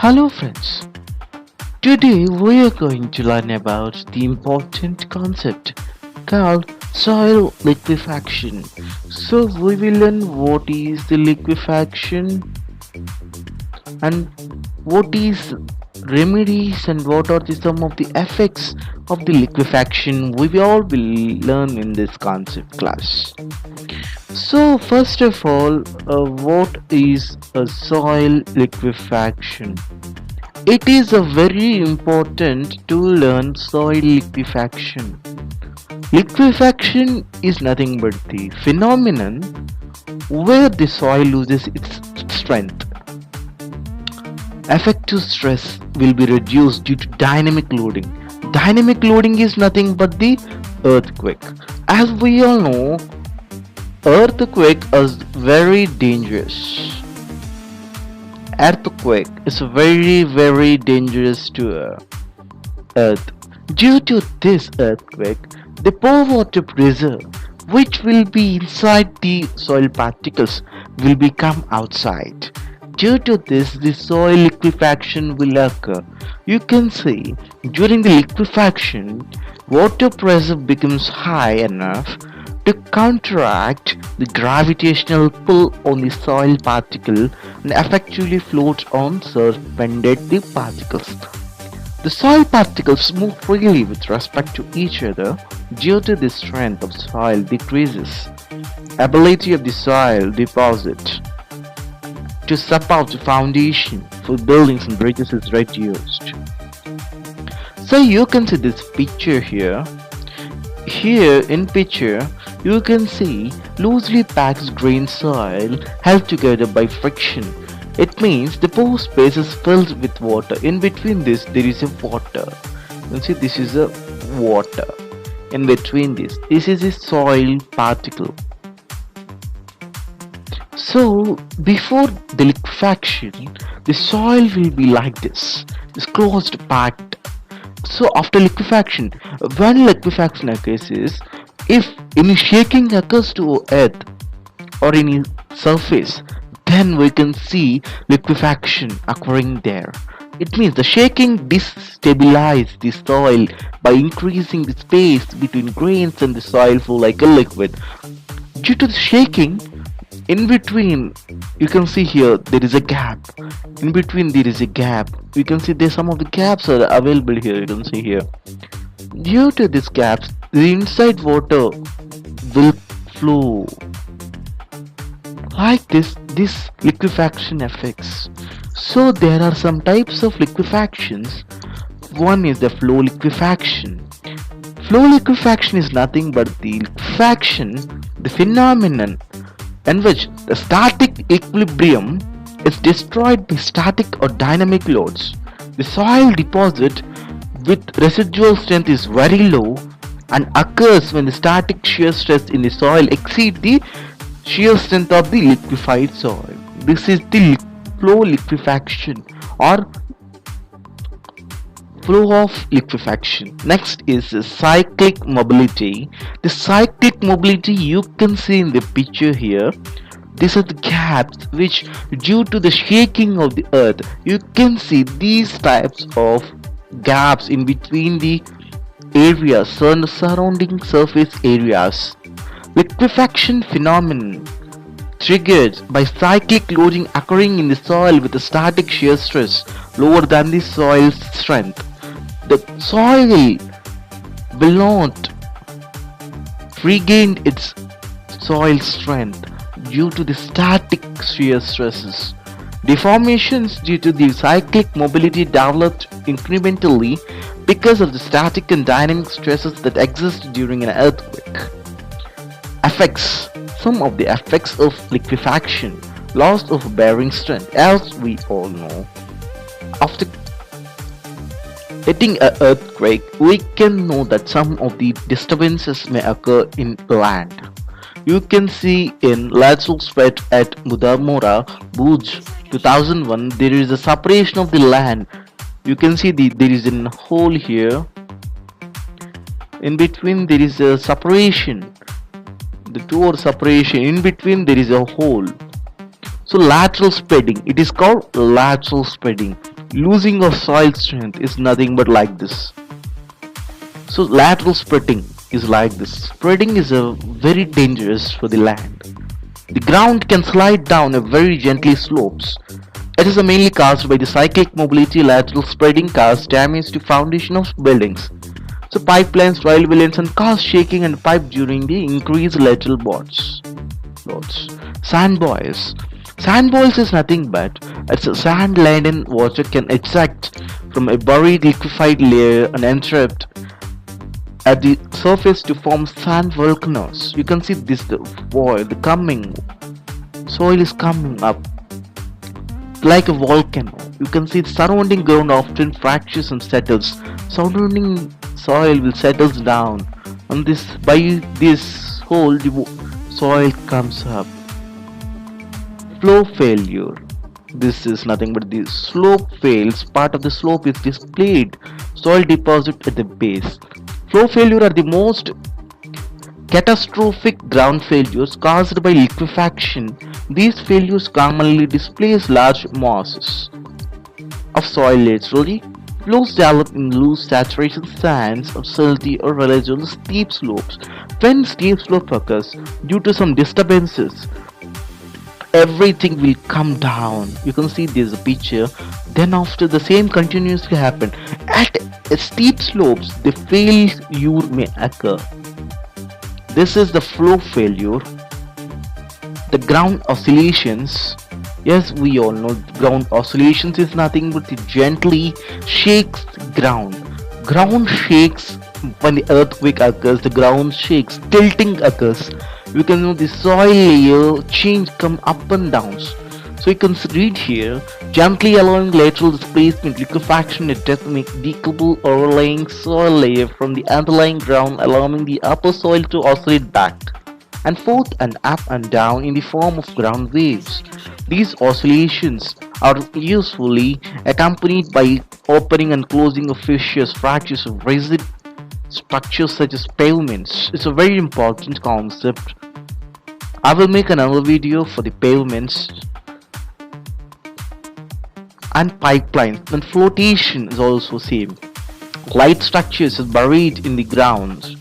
Hello friends, today we are going to learn about the important concept called soil liquefaction. So we will learn what is the liquefaction and what is remedies and what are the some of the effects of the liquefaction we all will learn in this concept class. So first of all, what is a soil liquefaction? It is a very important to learn soil liquefaction. Liquefaction is nothing but the phenomenon where the soil loses its strength. Effective stress will be reduced due to dynamic loading. Dynamic loading is nothing but the earthquake. As we all know, earthquake is very dangerous. Earthquake is very dangerous to earth. Due to this earthquake, the pore water pressure which will be inside the soil particles will become outside. Due to this, the soil liquefaction will occur. You can see during the liquefaction, water pressure becomes high enough to counteract the gravitational pull on the soil particle and effectively float on suspended the particles. The soil particles move freely with respect to each other due to the strength of soil decreases. Ability of the soil deposit to support the foundation for buildings and bridges is reduced. So you can see this picture here. Here in picture you can see loosely packed grain soil held together by friction. It means the pore space is filled with water. In between this there is a water. You can see this is a water. In between this is a soil particle. So before the liquefaction, the soil will be like this. It's closed packed. So after liquefaction, when liquefaction occurs is if any shaking occurs to earth or any surface, then we can see liquefaction occurring there. It means the shaking destabilizes the soil by increasing the space between grains and the soil flow like a liquid. Due to the shaking, in between you can see here there is a gap. In between there is a gap. You can see there some of the gaps are available here. You can see here. Due to these gaps, the inside water will flow like this liquefaction effects. So there are some types of liquefactions. One is the flow liquefaction. Flow liquefaction is nothing but the liquefaction, the phenomenon in which the static equilibrium is destroyed by static or dynamic loads. The soil deposit with residual strength is very low and occurs when the static shear stress in the soil exceeds the shear strength of the liquefied soil. This is the flow liquefaction or flow of liquefaction. Next is cyclic mobility. The cyclic mobility you can see in the picture here. These are the gaps which due to the shaking of the earth you can see these types of gaps in between the areas surrounding surface areas. Liquefaction phenomenon triggered by cyclic loading occurring in the soil with a static shear stress lower than the soil's strength. The soil will not regain its soil strength due to the static shear stresses. Deformations due to the cyclic mobility developed incrementally because of the static and dynamic stresses that exist during an earthquake. Effects. Some of the effects of liquefaction. Loss of bearing strength. As we all know, after hitting an earthquake, we can know that some of the disturbances may occur in land. You can see in lateral spread at Budamora, Bhuj 2001, there is a separation of the land. You can see there is a hole here. In between there is a separation. The two are separation. In between there is a hole. So lateral spreading. It is called lateral spreading. losing of soil strength is nothing but like this. So lateral spreading is like this. Spreading is a very dangerous for the land. The ground can slide down a very gently slopes. It is mainly caused by the cyclic mobility. Lateral spreading causes damage to foundation of buildings. So pipelines, soil villains and cause shaking and pipe during the increased lateral loads. Sand boils. Sand boils is nothing but it's a sand laden water can eject from a buried liquefied layer and interrupt at the surface to form sand volcanoes. You can see this the coming soil is coming up like a volcano. You can see the surrounding ground often fractures and settles. Surrounding soil will settles down, and by this hole the soil comes up. Flow failure. This is nothing but the slope fails. Part of the slope is displayed. Soil deposit at the base. Flow failure are the most catastrophic ground failures caused by liquefaction. These failures commonly displace large masses of soil laterally. Flows develop in loose saturation sands or salty or relatively steep slopes. When steep slope occurs due to some disturbances, everything will come down. You can see this picture. Then after the same continuously happen at steep slopes, the failure may occur. This is the flow failure. The ground oscillations. Yes, we all know ground oscillations is nothing but it gently shakes ground. Ground shakes when the earthquake occurs. The ground shakes, tilting occurs. You can know the soil layer change come up and down. So you can read here, gently allowing lateral displacement, liquefaction at depth make decouple overlying soil layer from the underlying ground, allowing the upper soil to oscillate back and forth and up and down in the form of ground waves. These oscillations are usually accompanied by opening and closing of fissures, fractures of rigid structures such as pavements. It's a very important concept. I will make another video for the pavements and pipelines, and flotation is also same. Light structures is buried in the ground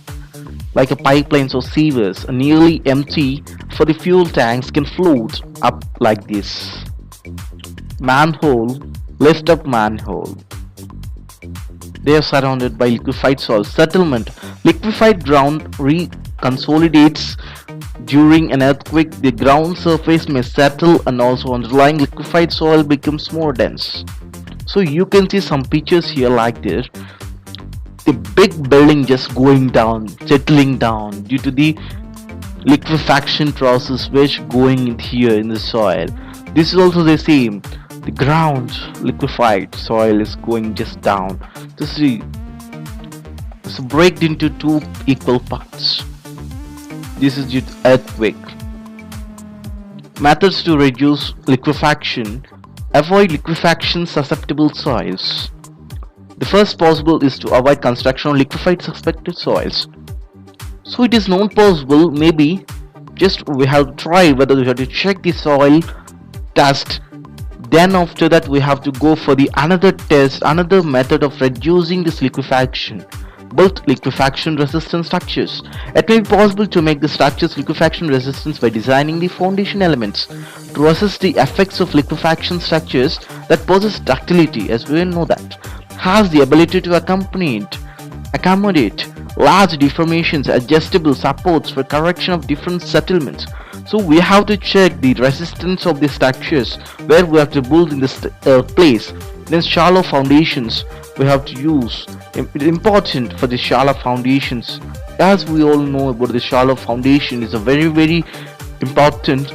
like a pipelines or sewers, nearly empty for the fuel tanks can float up like this. Manhole, lift up manhole. They are surrounded by liquefied soil. Settlement, liquefied ground reconsolidates during an earthquake. The ground surface may settle and also underlying liquefied soil becomes more dense. So you can see some pictures here like this. The big building just going down, settling down due to the liquefaction process which going in here in the soil. This is also the same. The ground liquefied soil is going just down. This is break into two equal parts. This is due to earthquake. Methods to reduce liquefaction. Avoid liquefaction susceptible soils. The first possible is to avoid construction on liquefied suspected soils. So it is not possible, maybe just we have to try whether we have to check the soil test. Then after that we have to go for the another test, another method of reducing this liquefaction. Built liquefaction resistant structures. It may be possible to make the structures liquefaction resistant by designing the foundation elements to resist the effects of liquefaction. Structures that possess ductility, as we know that, has the ability to accommodate large deformations, adjustable supports for correction of different settlements. So we have to check the resistance of the structures where we have to build in this place. Then shallow foundations we have to use. It's important for the shallow foundations. As we all know about the shallow foundation is a very important.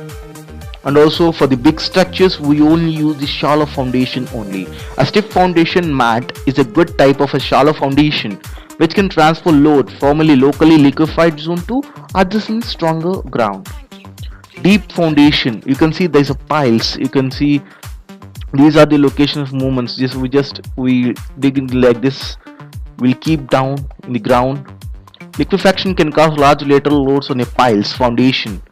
And also for the big structures we only use the shallow foundation only. A stiff foundation mat is a good type of a shallow foundation which can transfer load formerly locally liquefied zone to adjacent stronger ground. Deep foundation, you can see there's a piles. You can see these are the location of movements. We dig in like this. We'll keep down in the ground. Liquefaction can cause large lateral loads on a piles foundation.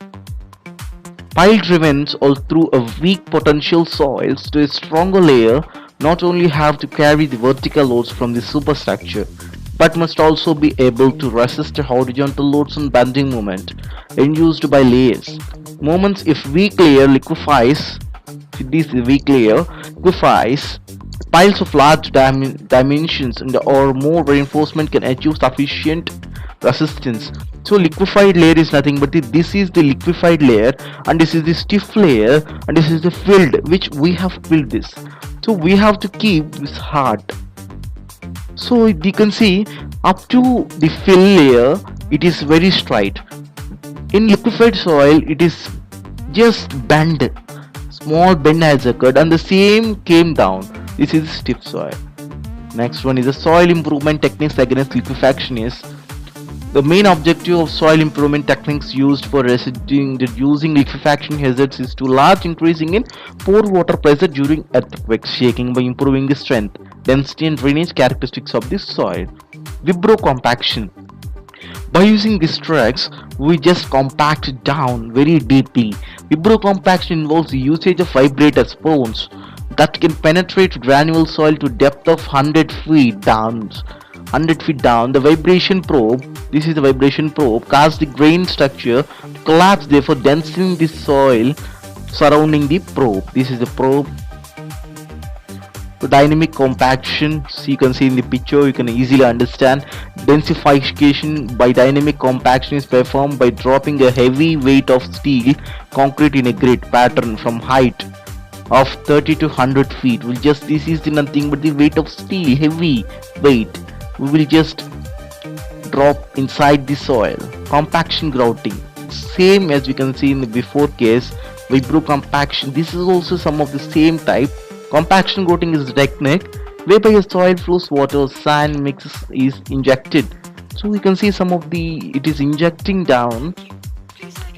Pile driven all through a weak potential soils to a stronger layer not only have to carry the vertical loads from the superstructure, but must also be able to resist the horizontal loads and bending moment induced by layers. Moments if weak layer liquefies, this weak layer liquefies piles of large dimensions and or more reinforcement can achieve sufficient resistance. So liquefied layer is nothing but this is the liquefied layer, and this is the stiff layer, and this is the filled which we have filled this. So we have to keep this hard. So you can see up to the fill layer it is very straight. In liquefied soil it is just bend, small bend has occurred and the same came down. This is stiff soil. Next one is the soil improvement techniques against liquefaction. Is the main objective of soil improvement techniques used for reducing liquefaction hazards is to large increasing in pore water pressure during earthquake shaking by improving the strength, density and drainage characteristics of the soil. Vibro compaction. By using these tracks, we just compact it down very deeply. Vibro compaction involves the usage of vibrator spoons that can penetrate granular soil to depth of 100 feet down. The vibration probe, this is the vibration probe, caused the grain structure to collapse, therefore densifying the soil surrounding the probe. This is the probe. The dynamic compaction, so you can see in the picture, you can easily understand. Densification by dynamic compaction is performed by dropping a heavy weight of steel concrete in a grid pattern from height of 30 to 100 feet. This is nothing but the weight of steel, heavy weight. We will just drop inside the soil. Compaction grouting, same as we can see in the before case. Vibro compaction, this is also some of the same type. Compaction grouting is a technique whereby a soil flows water sand mix is injected. So we can see some of it is injecting down.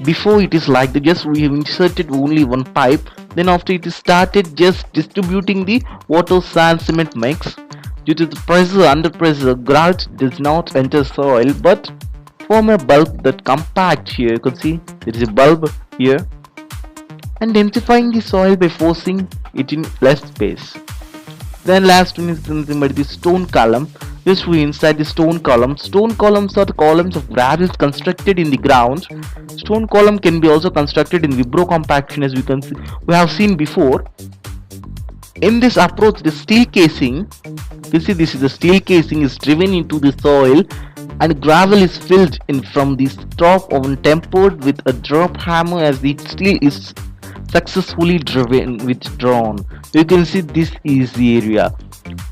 Before it is like just we have inserted only one pipe, then after it is started just distributing the water sand cement mix. Due to the pressure, under pressure, grout does not enter soil but form a bulb that compact here. You can see there is a bulb here, and densifying the soil by forcing it in less space. Then last one is nothing but the stone column. Just we inside the stone column. Stone columns are the columns of gravels constructed in the ground. Stone column can be also constructed in vibro compaction, as we have seen before. In this approach, the steel casing, you see this is the steel casing is driven into the soil and gravel is filled in from the top and tempered with a drop hammer as the steel is successfully withdrawn. You can see this is the area.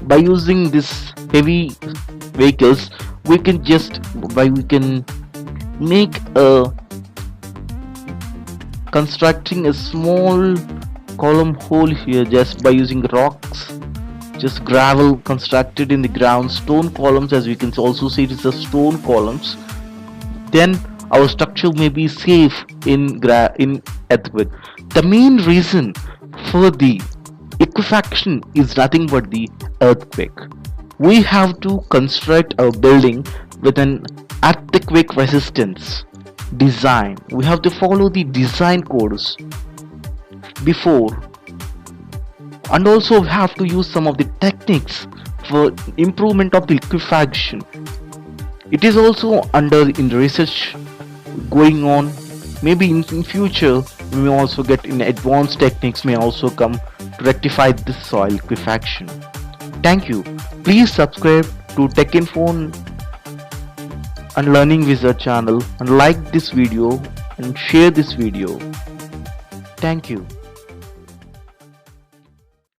By using this heavy vehicles, we can make a constructing a small column hole here just by using rocks, just gravel constructed in the ground, stone columns, as we can also see it is a stone columns. Then our structure may be safe in earthquake. The main reason for the liquefaction is nothing but the earthquake. We have to construct a building with an earthquake resistance design. We have to follow the design codes before, and also have to use some of the techniques for improvement of the liquefaction. It is also in research going on. Maybe in future we may also get in advanced techniques may also come to rectify this soil liquefaction. Thank you. Please subscribe to TechInfo and Learning Wizard channel and like this video and share this video. Thank you.